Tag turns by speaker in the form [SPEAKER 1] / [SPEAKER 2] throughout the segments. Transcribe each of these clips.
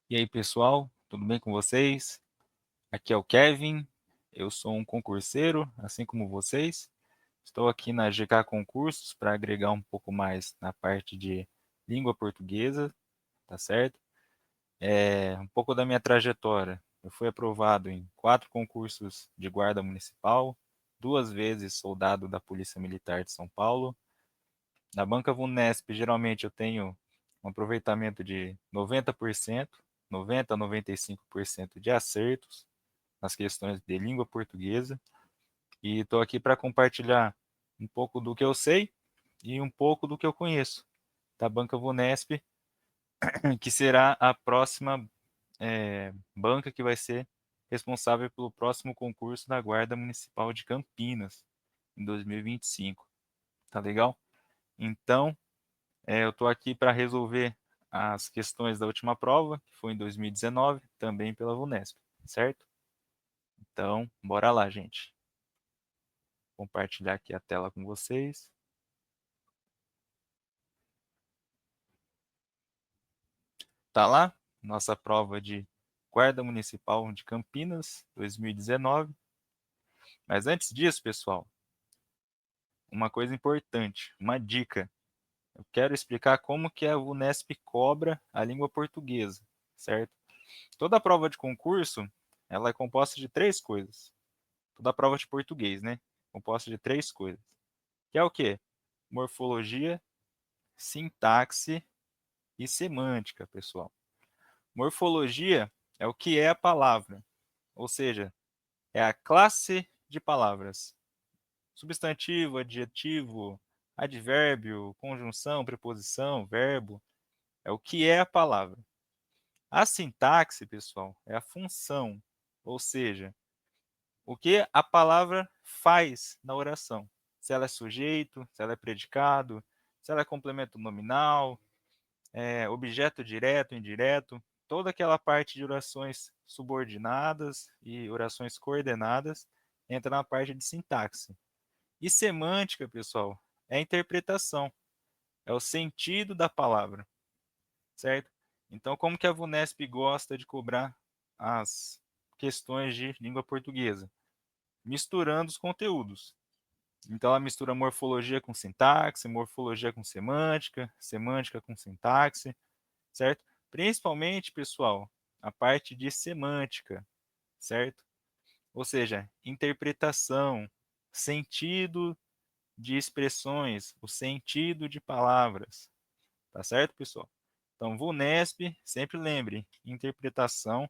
[SPEAKER 1] E aí, pessoal, tudo bem com vocês? Aqui é o Kevin, eu sou um concurseiro, assim como vocês. Estou aqui na GK Concursos para agregar um pouco mais na parte de língua portuguesa, tá certo? Um pouco da minha trajetória. Eu fui aprovado em 4 concursos de guarda municipal, 2 vezes soldado da Polícia Militar de São Paulo. Na banca Vunesp, geralmente eu tenho um aproveitamento de 90%, 90 a 95% de acertos nas questões de língua portuguesa. E estou aqui para compartilhar um pouco do que eu sei e um pouco do que eu conheço da banca Vunesp, que será a próxima banca que vai ser responsável pelo próximo concurso da Guarda Municipal de Campinas, em 2025. Tá legal? Então, eu estou aqui para resolver as questões da última prova, que foi em 2019, também pela Vunesp, certo? Então, bora lá, gente. Compartilhar aqui a tela com vocês. Tá lá, nossa prova de Guarda Municipal de Campinas, 2019. Mas antes disso, pessoal, uma coisa importante, uma dica. Eu quero explicar como que a Vunesp cobra a língua portuguesa, certo? Toda prova de concurso, ela é composta de 3 coisas. Toda prova de português, né? Composta de 3 coisas. Que é o quê? Morfologia, sintaxe e semântica, pessoal. Morfologia é o que é a palavra, ou seja, é a classe de palavras. Substantivo, adjetivo, advérbio, conjunção, preposição, verbo, é o que é a palavra. A sintaxe, pessoal, é a função, ou seja, o que a palavra faz na oração. Se ela é sujeito, se ela é predicado, se ela é complemento nominal, objeto direto, indireto, toda aquela parte de orações subordinadas e orações coordenadas entra na parte de sintaxe. E semântica, pessoal, é a interpretação, é o sentido da palavra, certo? Então, como que a Vunesp gosta de cobrar as questões de língua portuguesa? Misturando os conteúdos. Então, ela mistura morfologia com sintaxe, morfologia com semântica, semântica com sintaxe, certo? Principalmente, pessoal, a parte de semântica, certo? Ou seja, interpretação, sentido de expressões, o sentido de palavras, tá certo, pessoal? Então, VUNESP, sempre lembre, interpretação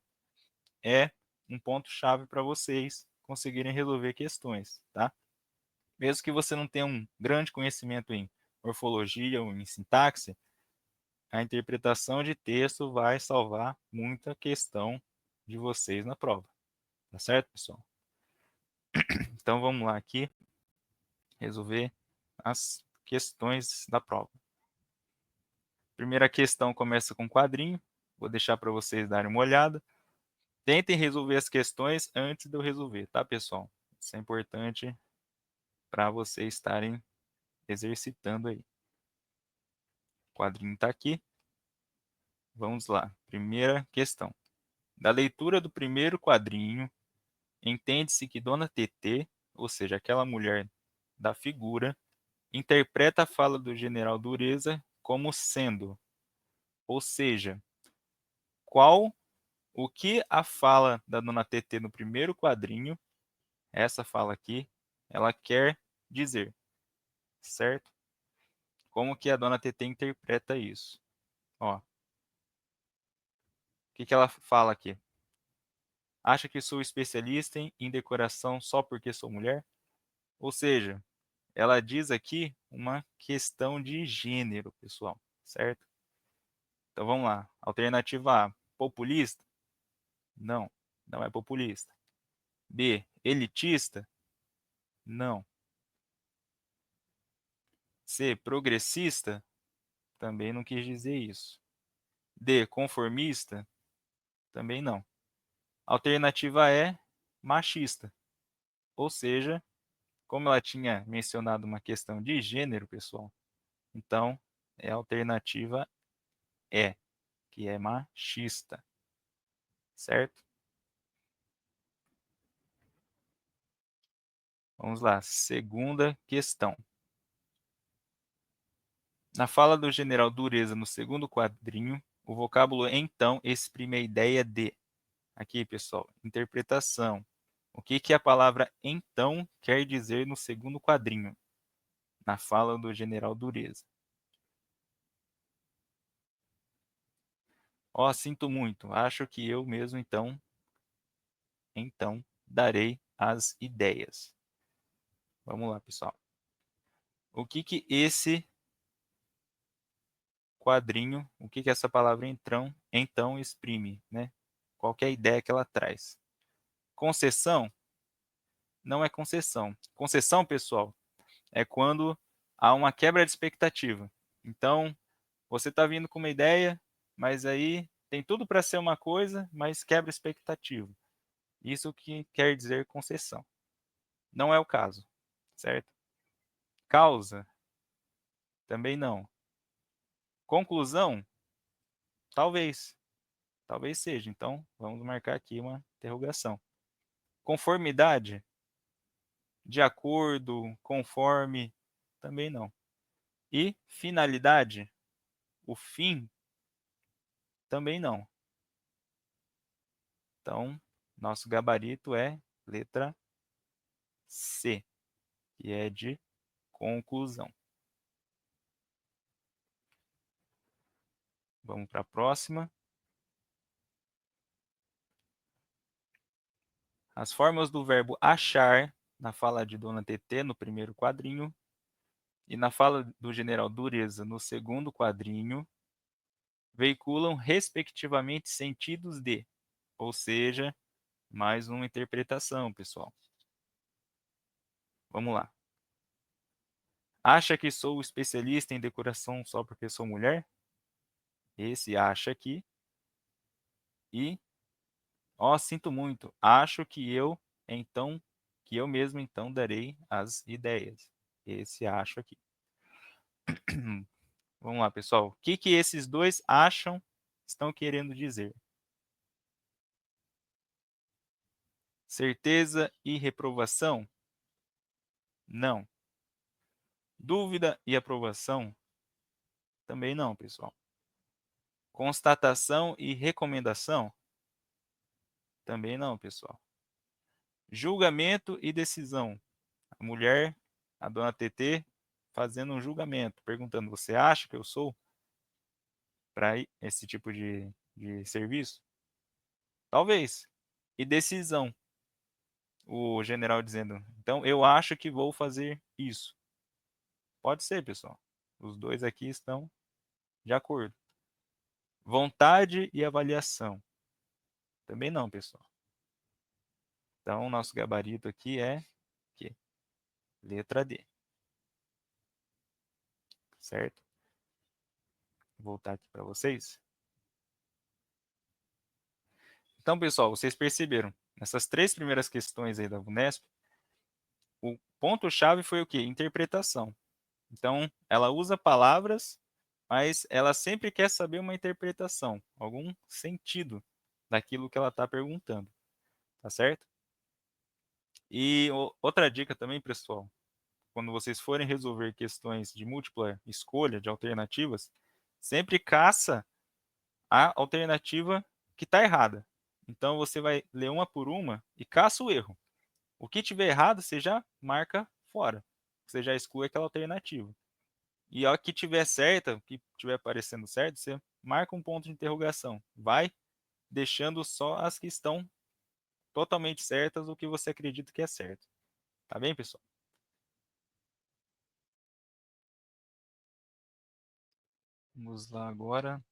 [SPEAKER 1] é um ponto-chave para vocês conseguirem resolver questões, tá? Mesmo que você não tenha um grande conhecimento em morfologia ou em sintaxe, a interpretação de texto vai salvar muita questão de vocês na prova. Tá certo, pessoal? Então vamos lá aqui resolver as questões da prova. Primeira questão começa com quadrinho. Vou deixar para vocês darem uma olhada. Tentem resolver as questões antes de eu resolver, tá, pessoal? Isso é importante para vocês estarem exercitando aí. O quadrinho está aqui. Vamos lá. Primeira questão. Da leitura do primeiro quadrinho, entende-se que Dona TT, ou seja, aquela mulher da figura, interpreta a fala do general Dureza como sendo, ou seja, qual o que a fala da Dona TT no primeiro quadrinho, essa fala aqui, ela quer dizer, certo? Como que a Dona TT interpreta isso? Ó, o que ela fala aqui? Acha que sou especialista em decoração só porque sou mulher? Ou seja, ela diz aqui uma questão de gênero, pessoal, certo? Então vamos lá. Alternativa A, populista? Não, não é populista. B, elitista? Não. C, progressista? Também não quis dizer isso. D, conformista? Também não. Alternativa E, machista. Ou seja, como ela tinha mencionado uma questão de gênero, pessoal, então é a alternativa E, que é machista. certo? Vamos lá, segunda questão. Na fala do general Dureza no segundo quadrinho, o vocábulo então exprime a ideia de. Aqui, pessoal, interpretação. O que que a palavra então quer dizer no segundo quadrinho? Na fala do general Dureza. Ó, sinto muito. Acho que eu mesmo então darei as ideias. Vamos lá, pessoal. O que que esse quadrinho, o que que essa palavra então exprime, né? Qual que é a ideia que ela traz? Concessão não é concessão. Concessão, pessoal, é quando há uma quebra de expectativa. Então, você está vindo com uma ideia, mas aí tem tudo para ser uma coisa, mas quebra expectativa. Isso que quer dizer concessão. Não é o caso, certo? Causa, também não. Conclusão, talvez. Talvez seja. Então, vamos marcar aqui uma interrogação. Conformidade, de acordo, conforme, também não. E finalidade, o fim, também não. Então, nosso gabarito é letra C, que é de conclusão. Vamos para a próxima. As formas do verbo achar na fala de Dona TT no primeiro quadrinho e na fala do general Dureza no segundo quadrinho veiculam respectivamente sentidos de, ou seja, mais uma interpretação, pessoal. Vamos lá. Acha que sou especialista em decoração só porque sou mulher? Esse acha aqui. E, ó, sinto muito. Acho que eu mesmo então darei as ideias. Esse acho aqui. Vamos lá, pessoal. O que que esses dois acham estão querendo dizer? Certeza e reprovação? Não. Dúvida e aprovação? Também não, pessoal. Constatação e recomendação? Também não, pessoal. Julgamento e decisão? A mulher, a dona TT, fazendo um julgamento, perguntando: você acha que eu sou para esse tipo de serviço? Talvez. E decisão? O general dizendo: então eu acho que vou fazer isso. Pode ser, pessoal. Os dois aqui estão de acordo. Vontade e avaliação? Também não, pessoal. Então, nosso gabarito aqui é que letra D. Certo? Vou voltar aqui para vocês. Então, pessoal, vocês perceberam, nessas três primeiras questões aí da Unesp, o ponto-chave foi o quê? Interpretação. Então, ela usa palavras, mas ela sempre quer saber uma interpretação, algum sentido daquilo que ela está perguntando. Tá certo? E outra dica também, pessoal, quando vocês forem resolver questões de múltipla escolha, de alternativas, sempre caça a alternativa que está errada. Então, você vai ler uma por uma e caça o erro. O que tiver errado, você já marca fora. Você já exclui aquela alternativa. E a que tiver certa, que tiver aparecendo certo, você marca um ponto de interrogação. Vai deixando só as que estão totalmente certas, o que você acredita que é certo. Tá bem, pessoal? Vamos lá agora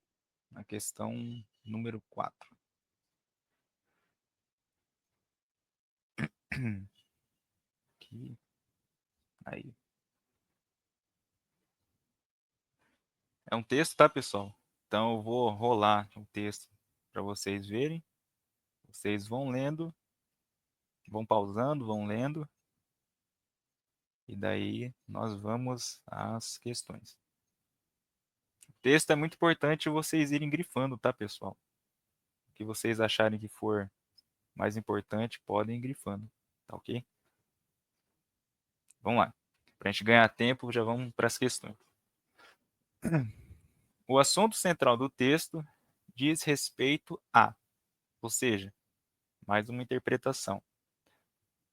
[SPEAKER 1] na questão número 4. Aqui, aí. É um texto, tá, pessoal? Então eu vou rolar o texto para vocês verem. Vocês vão lendo, vão pausando, vão lendo, e daí nós vamos às questões. O texto é muito importante vocês irem grifando, tá, pessoal? que vocês acharem que for mais importante, podem ir grifando, tá ok? Vamos lá. Para a gente ganhar tempo, já vamos para as questões. O assunto central do texto diz respeito a, ou seja, mais uma interpretação.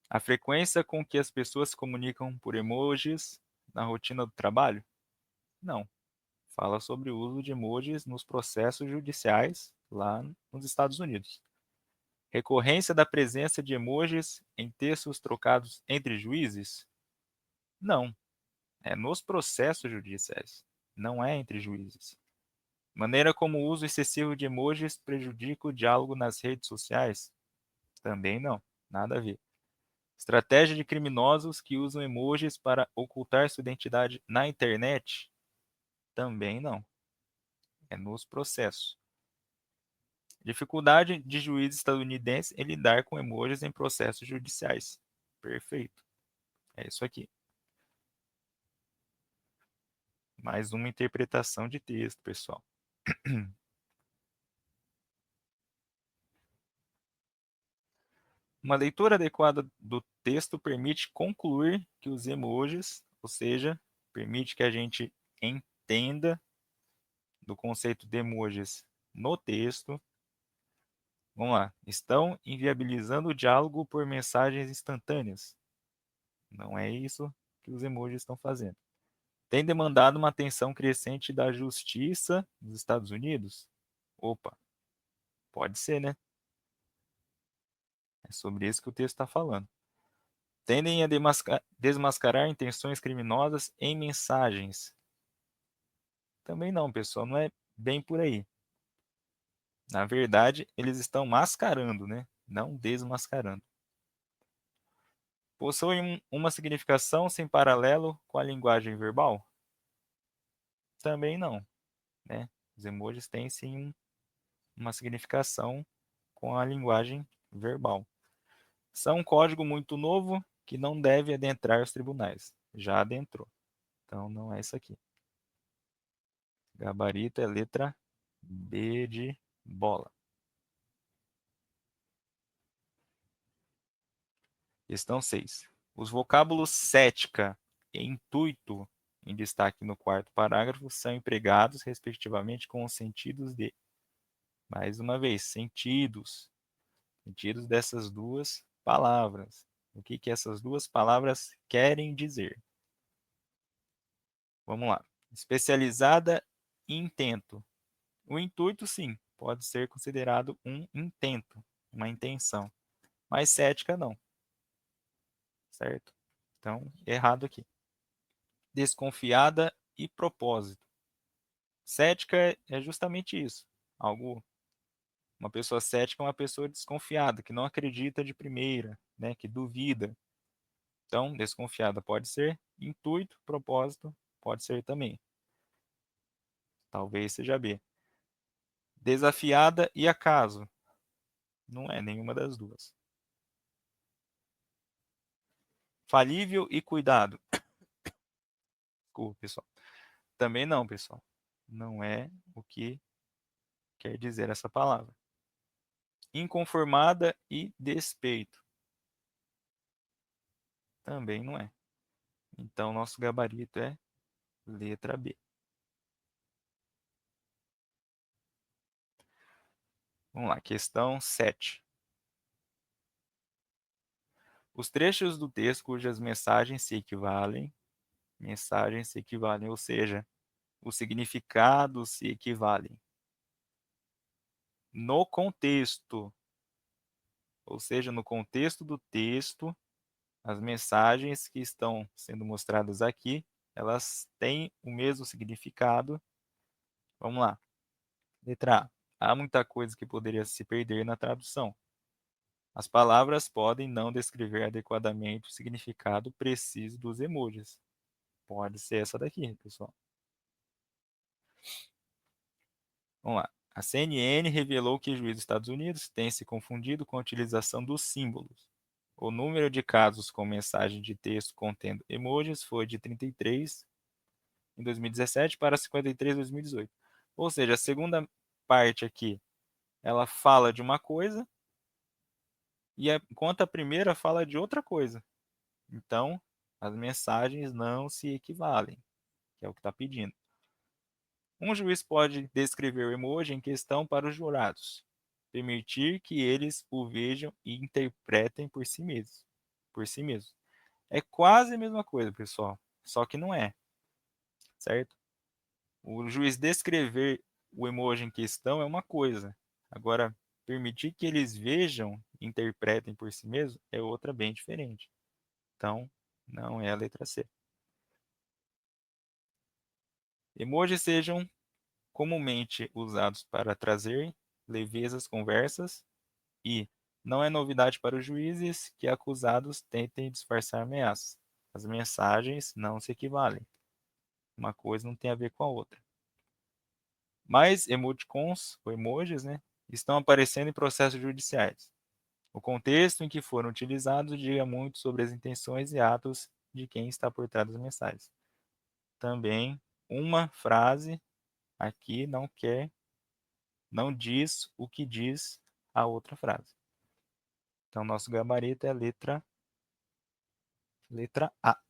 [SPEAKER 1] A frequência com que as pessoas se comunicam por emojis na rotina do trabalho? Não. Fala sobre o uso de emojis nos processos judiciais lá nos Estados Unidos. Recorrência da presença de emojis em textos trocados entre juízes? Não. É nos processos judiciais. Não é entre juízes. Maneira como o uso excessivo de emojis prejudica o diálogo nas redes sociais? Também não. Nada a ver. Estratégia de criminosos que usam emojis para ocultar sua identidade na internet? Também não. É nos processos. Dificuldade de juízes estadunidenses em lidar com emojis em processos judiciais. Perfeito. É isso aqui. Mais uma interpretação de texto, pessoal. Uma leitura adequada do texto permite concluir que os emojis, ou seja, permite que a gente entenda do conceito de emojis no texto. Vamos lá. Estão inviabilizando o diálogo por mensagens instantâneas. Não é isso que os emojis estão fazendo. Tem demandado uma atenção crescente da justiça nos Estados Unidos? Opa, pode ser, né? É sobre isso que o texto está falando. Tendem a desmascarar intenções criminosas em mensagens. Também não, pessoal, não é bem por aí. Na verdade, eles estão mascarando, né? Não desmascarando. Possuem uma significação sem paralelo com a linguagem verbal? Também não, né? Os emojis têm sim uma significação com a linguagem verbal. São um código muito novo que não deve adentrar os tribunais. Já adentrou. Então não é isso aqui. Gabarito é letra B de bola. Questão 6. Os vocábulos cética e intuito, em destaque no quarto parágrafo, são empregados, respectivamente, com os sentidos de, mais uma vez, sentidos. Sentidos dessas duas palavras. O que essas duas palavras querem dizer? Vamos lá. Especializada em intento. O intuito, sim, pode ser considerado um intento, uma intenção. Mas cética, não. Certo? Então, errado aqui. Desconfiada e propósito. Cética é justamente isso. Uma pessoa cética é uma pessoa desconfiada, que não acredita de primeira, né, que duvida. Então, desconfiada pode ser, intuito, propósito pode ser também. Talvez seja B. Desafiada e acaso. Não é nenhuma das duas. Falível e cuidado. Desculpa, pessoal. Também não, pessoal. Não é o que quer dizer essa palavra. Inconformada e despeito. Também não é. Então, nosso gabarito é letra B. Vamos lá, questão 7. Os trechos do texto cujas mensagens se equivalem, ou seja, os significados se equivalem. No contexto, ou seja, no contexto do texto, as mensagens que estão sendo mostradas aqui, elas têm o mesmo significado. Vamos lá. Letra A. Há muita coisa que poderia se perder na tradução. As palavras podem não descrever adequadamente o significado preciso dos emojis. Pode ser essa daqui, pessoal. Vamos lá. A CNN revelou que juízes dos Estados Unidos têm se confundido com a utilização dos símbolos. O número de casos com mensagem de texto contendo emojis foi de 33 em 2017 para 53 em 2018. Ou seja, a segunda parte aqui ela fala de uma coisa enquanto a primeira fala de outra coisa. Então, as mensagens não se equivalem, que é o que está pedindo. Um juiz pode descrever o emoji em questão para os jurados, permitir que eles o vejam e interpretem por si mesmos. Por si mesmos. É quase a mesma coisa, pessoal, só que não é, certo? O juiz descrever o emoji em questão é uma coisa. Agora, permitir que eles vejam e interpretem por si mesmos é outra bem diferente. Então, não é a letra C. Emojis sejam comumente usados para trazer leveza às conversas e não é novidade para os juízes que acusados tentem disfarçar ameaças. As mensagens não se equivalem. Uma coisa não tem a ver com a outra. Mas emoticons, ou emojis, né, estão aparecendo em processos judiciais. O contexto em que foram utilizados diga muito sobre as intenções e atos de quem está por trás das mensagens. Também, uma frase aqui não diz o que diz a outra frase. Então, nosso gabarito é a letra A.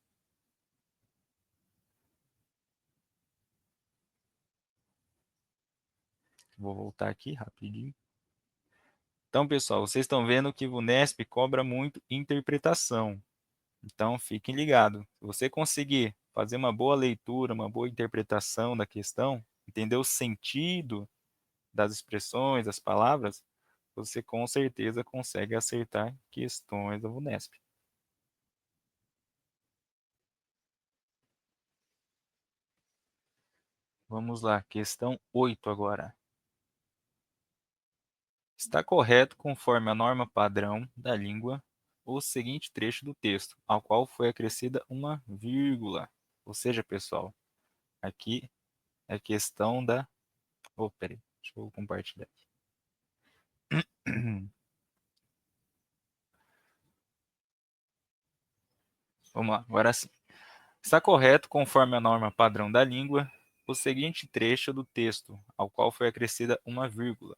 [SPEAKER 1] Vou voltar aqui rapidinho. Então, pessoal, vocês estão vendo que o Vunesp cobra muito interpretação. Então, fiquem ligados. Se você conseguir fazer uma boa leitura, uma boa interpretação da questão, entender o sentido das expressões, das palavras, você com certeza consegue acertar questões da Vunesp. Vamos lá, questão 8 agora. Está correto, conforme a norma padrão da língua, o seguinte trecho do texto, ao qual foi acrescida uma vírgula. Ou seja, pessoal, aqui é questão da... Oh, peraí, deixa eu compartilhar aqui. Vamos lá, agora sim. Está correto, conforme a norma padrão da língua, o seguinte trecho do texto, ao qual foi acrescida uma vírgula.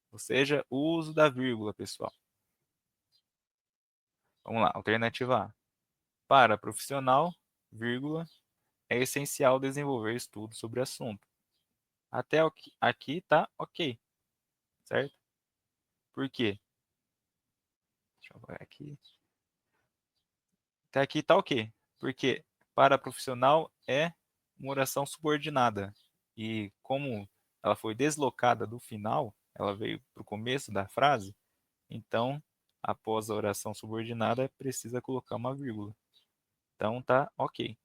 [SPEAKER 1] Ou seja, o uso da vírgula, pessoal. Vamos lá, alternativa A. Para profissional, vírgula, é essencial desenvolver estudos sobre o assunto. Até aqui tá ok, certo? Por quê? Deixa eu ver aqui. Até aqui tá ok. Porque para profissional é uma oração subordinada. E como ela foi deslocada do final, ela veio para o começo da frase, então, após a oração subordinada, precisa colocar uma vírgula. Então tá ok.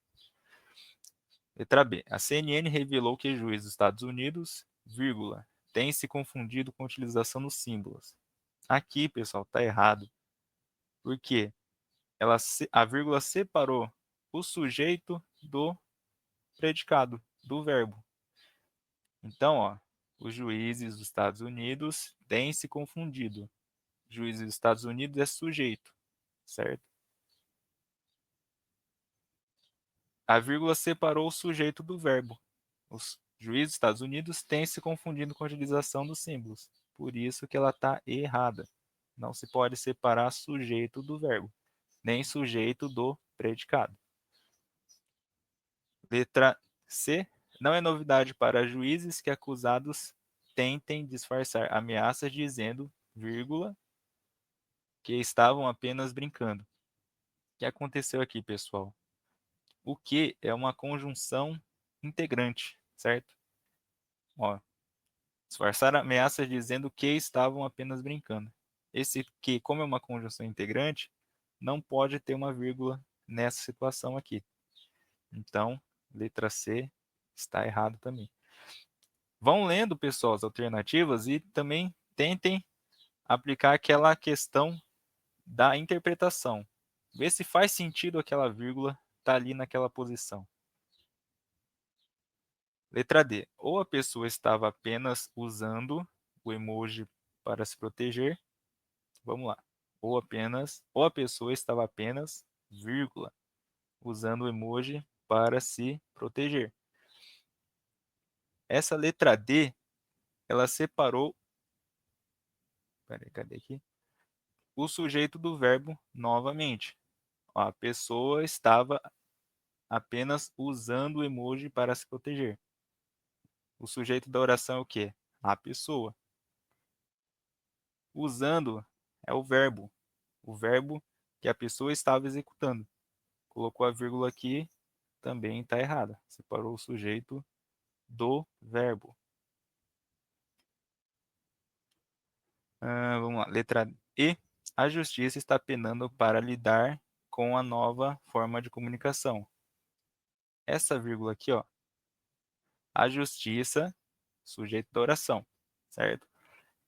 [SPEAKER 1] Letra B. A CNN revelou que juízes dos Estados Unidos, vírgula, têm se confundido com a utilização dos símbolos. Aqui, pessoal, está errado. Por quê? A vírgula separou o sujeito do predicado, do verbo. Então, ó, os juízes dos Estados Unidos têm se confundido. Juízes dos Estados Unidos é sujeito, certo? A vírgula separou o sujeito do verbo. Os juízes dos Estados Unidos têm se confundido com a utilização dos símbolos. Por isso que ela está errada. Não se pode separar sujeito do verbo, nem sujeito do predicado. Letra C. Não é novidade para juízes que acusados tentem disfarçar ameaças dizendo, vírgula, que estavam apenas brincando. O que aconteceu aqui, pessoal? O que é uma conjunção integrante, certo? Ó, disfarçar ameaças dizendo que estavam apenas brincando. Esse que, como é uma conjunção integrante, não pode ter uma vírgula nessa situação aqui. Então, letra C está errado também. Vão lendo, pessoal, as alternativas e também tentem aplicar aquela questão da interpretação. Vê se faz sentido aquela vírgula estar ali naquela posição. Letra D. Ou a pessoa estava apenas usando o emoji para se proteger. Vamos lá. Ou a pessoa estava apenas, vírgula, usando o emoji para se proteger. Essa letra D, ela separou Peraí, cadê aqui? O sujeito do verbo novamente. Ó, a pessoa estava apenas usando o emoji para se proteger. O sujeito da oração é o quê? A pessoa. Usando é o verbo que a pessoa estava executando. Colocou a vírgula aqui, também está errada. Separou o sujeito do verbo. Vamos lá, letra E. A justiça está penando para lidar com a nova forma de comunicação. Essa vírgula aqui, ó, a justiça, sujeito da oração, certo?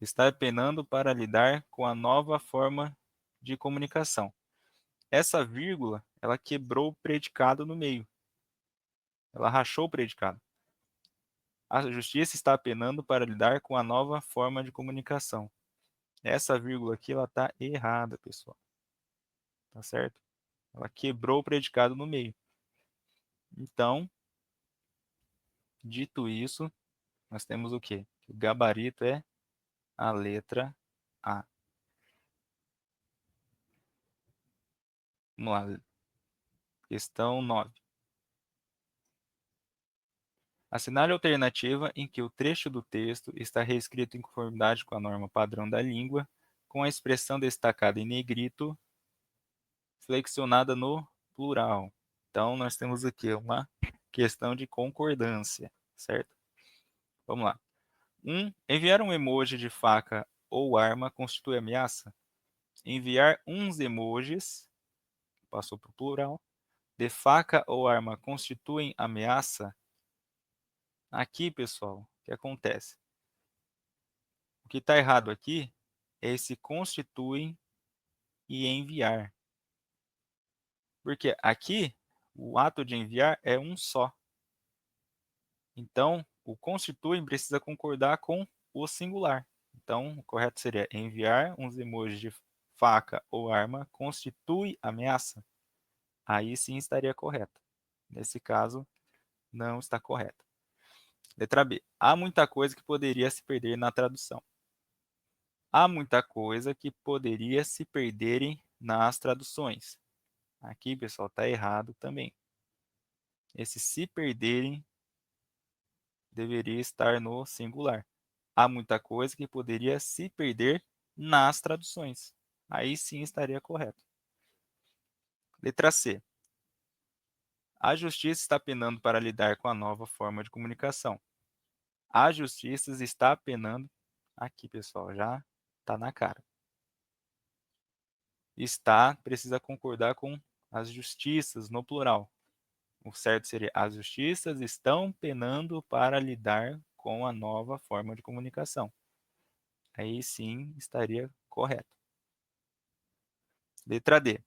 [SPEAKER 1] Está penando para lidar com a nova forma de comunicação. Essa vírgula, ela quebrou o predicado no meio. Ela rachou o predicado. A justiça está penando para lidar com a nova forma de comunicação. Essa vírgula aqui, ela está errada, pessoal. Tá certo? Ela quebrou o predicado no meio. Então, dito isso, nós temos o quê? O gabarito é a letra A. Vamos lá. Questão 9. Assinale a alternativa em que o trecho do texto está reescrito em conformidade com a norma padrão da língua, com a expressão destacada em negrito, flexionada no plural. Então, nós temos aqui uma questão de concordância, certo? Vamos lá. 1. Enviar um emoji de faca ou arma constitui ameaça? Enviar uns emojis, passou para o plural, de faca ou arma constituem ameaça? Aqui, pessoal, o que acontece? O que está errado aqui é esse constituem e enviar. Porque aqui, o ato de enviar é um só. Então, o constituem precisa concordar com o singular. Então, o correto seria enviar uns emojis de faca ou arma constitui ameaça. Aí sim estaria correto. Nesse caso, não está correto. Letra B. Há muita coisa que poderia se perder na tradução. Há muita coisa que poderia se perderem nas traduções. Aqui, pessoal, está errado também. Esse se perderem deveria estar no singular. Há muita coisa que poderia se perder nas traduções. Aí sim estaria correto. Letra C. A justiça está penando para lidar com a nova forma de comunicação. A justiça está penando. Aqui, pessoal, já está na cara. Está precisa concordar com as justiças no plural. O certo seria as justiças estão penando para lidar com a nova forma de comunicação. Aí sim estaria correto. Letra D.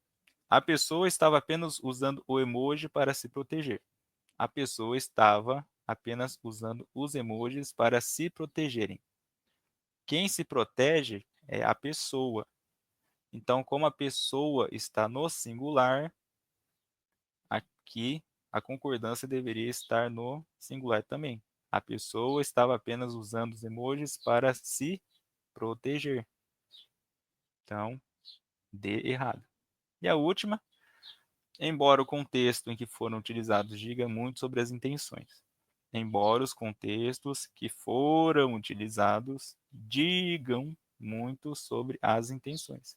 [SPEAKER 1] A pessoa estava apenas usando o emoji para se proteger. A pessoa estava apenas usando os emojis para se protegerem. Quem se protege é a pessoa. Então, como a pessoa está no singular, aqui a concordância deveria estar no singular também. A pessoa estava apenas usando os emojis para se proteger. Então, D errado. E a última, embora o contexto em que foram utilizados diga muito sobre as intenções. Embora os contextos que foram utilizados digam muito sobre as intenções.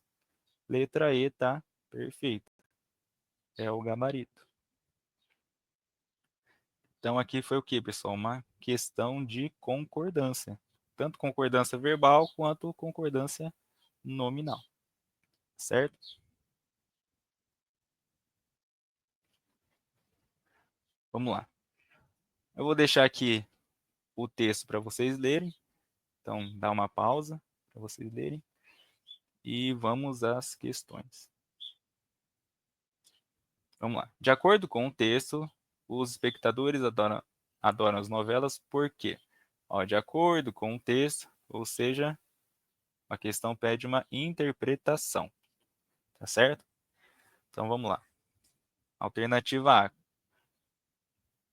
[SPEAKER 1] Letra E está perfeita. É o gabarito. Então, aqui foi o que, pessoal? Uma questão de concordância. Tanto concordância verbal quanto concordância nominal. Certo? Vamos lá. Eu vou deixar aqui o texto para vocês lerem. Então, dá uma pausa para vocês lerem. E vamos às questões. Vamos lá. De acordo com o texto, os espectadores adoram as novelas por quê? Ó, de acordo com o texto, ou seja, a questão pede uma interpretação. Tá certo? Então, vamos lá. Alternativa A.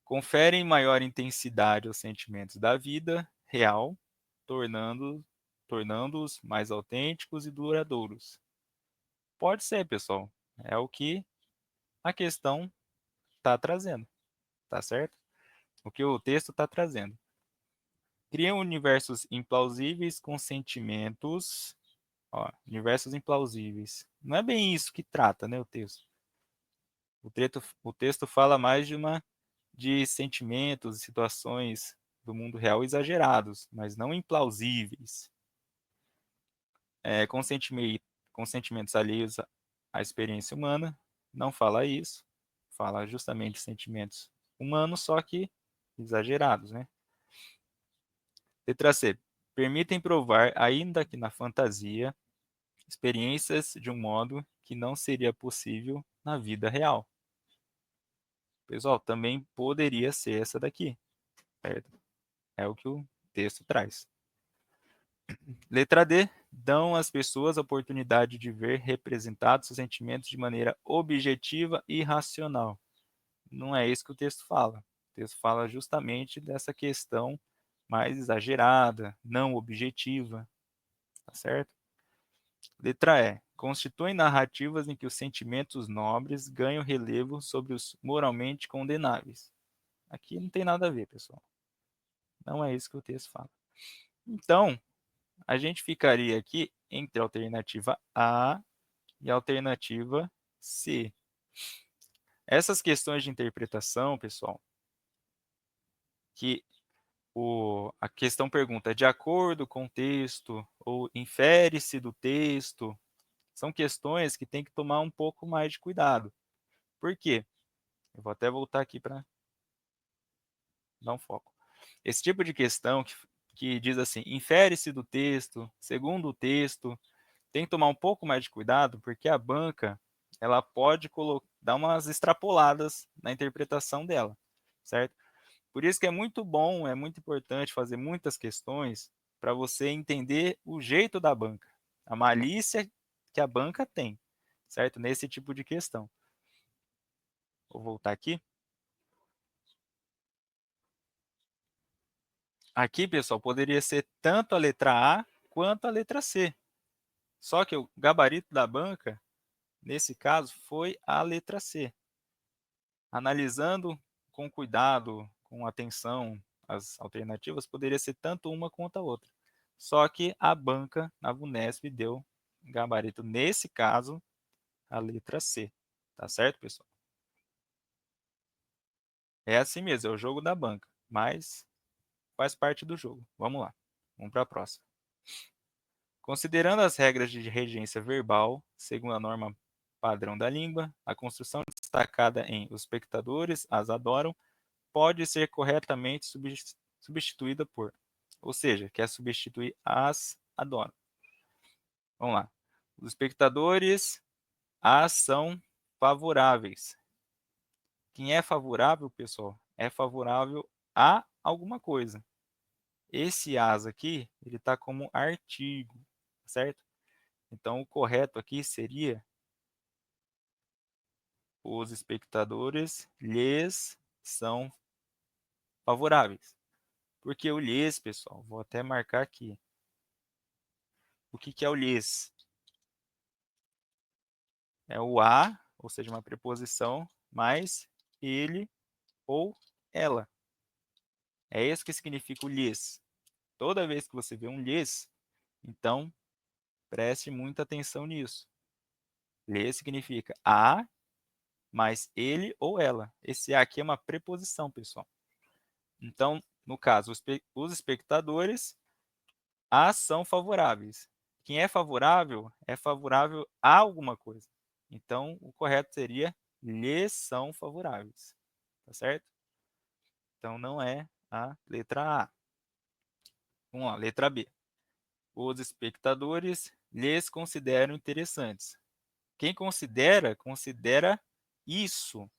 [SPEAKER 1] Conferem maior intensidade aos sentimentos da vida real, tornando tornando-os mais autênticos e duradouros. Pode ser, pessoal. É o que a questão está trazendo, tá certo? O que o texto está trazendo. Criam universos implausíveis com sentimentos. Ó, universos implausíveis. Não é bem isso que trata, né, o texto. O texto fala mais de sentimentos e situações do mundo real exagerados, mas não implausíveis. Com sentimentos alheios à experiência humana, não fala isso. Fala justamente de sentimentos humanos, só que exagerados, né? Letra C. Permitem provar, ainda que na fantasia, experiências de um modo que não seria possível na vida real. Pessoal, também poderia ser essa daqui, certo? É o que o texto traz. Letra D. Dão às pessoas a oportunidade de ver representados seus sentimentos de maneira objetiva e racional. Não é isso que o texto fala. O texto fala justamente dessa questão mais exagerada, não objetiva, tá certo? Letra E. Constituem narrativas em que os sentimentos nobres ganham relevo sobre os moralmente condenáveis. Aqui não tem nada a ver, pessoal. Não é isso que o texto fala. Então, a gente ficaria aqui entre a alternativa A e a alternativa C. Essas questões de interpretação, pessoal, que a questão pergunta de acordo com o texto ou infere-se do texto, são questões que tem que tomar um pouco mais de cuidado. Por quê? Eu vou até voltar aqui para dar um foco. Esse tipo de questão que diz assim, infere-se do texto, segundo o texto, tem que tomar um pouco mais de cuidado, porque a banca ela pode dar umas extrapoladas na interpretação dela, certo? Por isso que é muito bom, é muito importante fazer muitas questões para você entender o jeito da banca, a malícia que a banca tem, certo? Nesse tipo de questão. Vou voltar aqui. Aqui, pessoal, poderia ser tanto a letra A quanto a letra C. Só que o gabarito da banca, nesse caso, foi a letra C. Analisando com cuidado, com atenção, as alternativas, poderia ser tanto uma quanto a outra. Só que a banca, na Vunesp, deu gabarito, nesse caso, a letra C. Tá certo, pessoal? É assim mesmo, é o jogo da banca, mas faz parte do jogo. Vamos lá, vamos para a próxima. Considerando as regras de regência verbal, segundo a norma padrão da língua, a construção destacada em os espectadores as adoram pode ser corretamente substituída por, ou seja, quer substituir as adoram. Vamos lá. Os espectadores as são favoráveis. Quem é favorável, pessoal, é favorável a alguma coisa. Esse as aqui, ele está como artigo, certo? Então, o correto aqui seria os espectadores lhes são favoráveis. Porque o lhes, pessoal, vou até marcar aqui. O que é o lhes? É o a, ou seja, uma preposição, mais ele ou ela. É isso que significa o lhes. Toda vez que você vê um lhes, então preste muita atenção nisso. Lhes significa a mais ele ou ela. Esse a aqui é uma preposição, pessoal. Então, no caso, os espectadores a são favoráveis. Quem é favorável a alguma coisa. Então, o correto seria lhes são favoráveis. Tá certo? Então, não é a letra A. Vamos lá, letra B. Os espectadores lhes consideram interessantes. Quem considera, considera isso.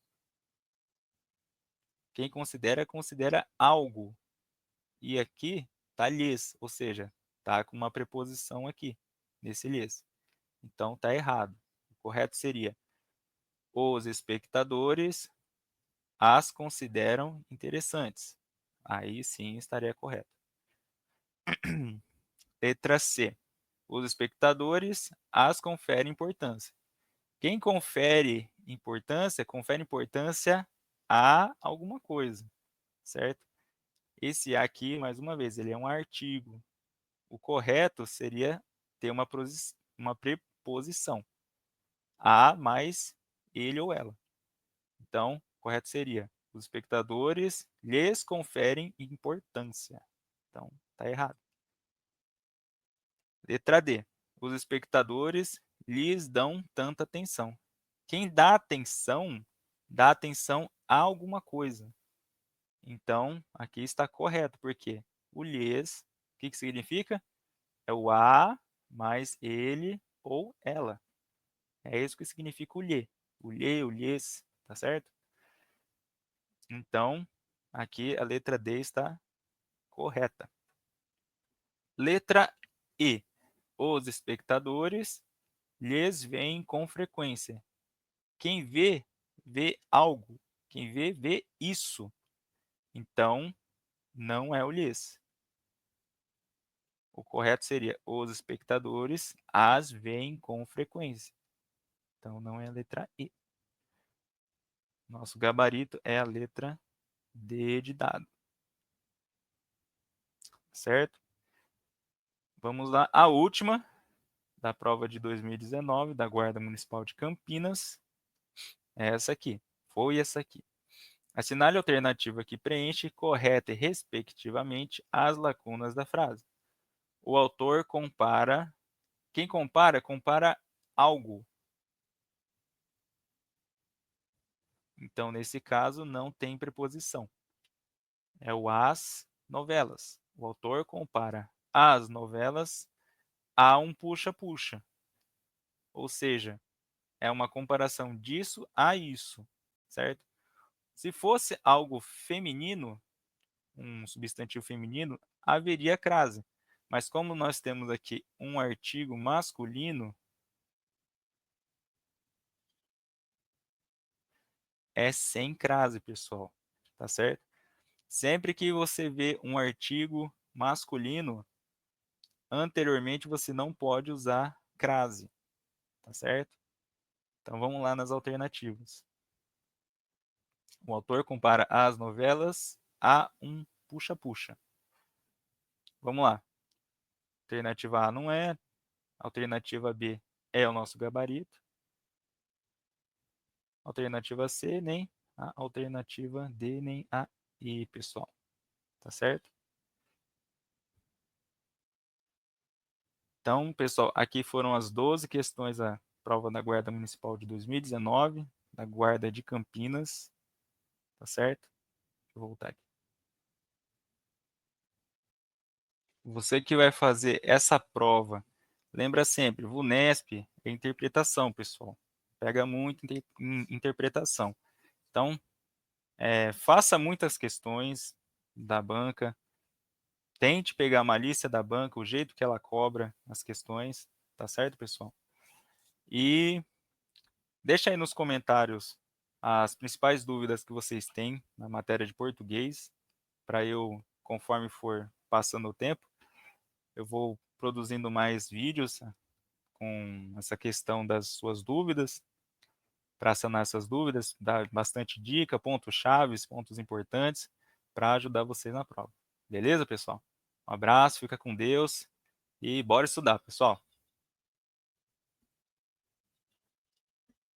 [SPEAKER 1] Quem considera, considera algo. E aqui está lhes, ou seja, está com uma preposição aqui, nesse lhes. Então, está errado. O correto seria: os espectadores as consideram interessantes. Aí sim estaria correto. Letra C. Os espectadores as conferem importância. Quem confere importância a alguma coisa, certo? Esse A aqui, mais uma vez, ele é um artigo. O correto seria ter uma preposição. A mais ele ou ela. Então, o correto seria: os espectadores lhes conferem importância. Então, está errado. Letra D. Os espectadores lhes dão tanta atenção. Quem dá atenção a alguma coisa. Então, aqui está correto, porque o lhes, o que significa? É o a mais ele ou ela. É isso que significa o lhe. O lhe, o lhes, tá certo? Então, aqui a letra D está correta. Letra E. Os espectadores lhes veem com frequência. Quem vê, vê algo. Quem vê, vê isso. Então, não é o lhes. O correto seria: os espectadores as veem com frequência. Então, não é a letra E. Nosso gabarito é a letra D de dado. Certo? Vamos lá. A última da prova de 2019, da Guarda Municipal de Campinas, é essa aqui. Foi essa aqui. Assinale a alternativa que preenche correta e respectivamente as lacunas da frase. O autor compara. Quem compara, compara algo. Então, nesse caso, não tem preposição. É o as novelas. O autor compara as novelas a um puxa-puxa. Ou seja, é uma comparação disso a isso, certo? Se fosse algo feminino, um substantivo feminino, haveria crase. Mas como nós temos aqui um artigo masculino, é sem crase, pessoal. Tá certo? Sempre que você vê um artigo masculino, anteriormente você não pode usar crase. Tá certo? Então vamos lá nas alternativas. O autor compara as novelas a um puxa-puxa. Vamos lá. Alternativa A não é. Alternativa B é o nosso gabarito. Alternativa C, nem a alternativa D, nem a E, pessoal. Tá certo? Então, pessoal, aqui foram as 12 questões da prova da Guarda Municipal de 2019, da Guarda de Campinas. Tá certo? Deixa eu voltar aqui. Você que vai fazer essa prova, lembra sempre, VUNESP é interpretação, pessoal. Pega muito em interpretação. Então, faça muitas questões da banca, tente pegar a malícia da banca, o jeito que ela cobra as questões, tá certo, pessoal? E deixa aí nos comentários as principais dúvidas que vocês têm na matéria de português, para eu, conforme for passando o tempo, eu vou produzindo mais vídeos com essa questão das suas dúvidas, para sanar essas dúvidas, dar bastante dica, pontos chaves, pontos importantes, para ajudar vocês na prova. Beleza, pessoal? Um abraço, fica com Deus e bora estudar, pessoal!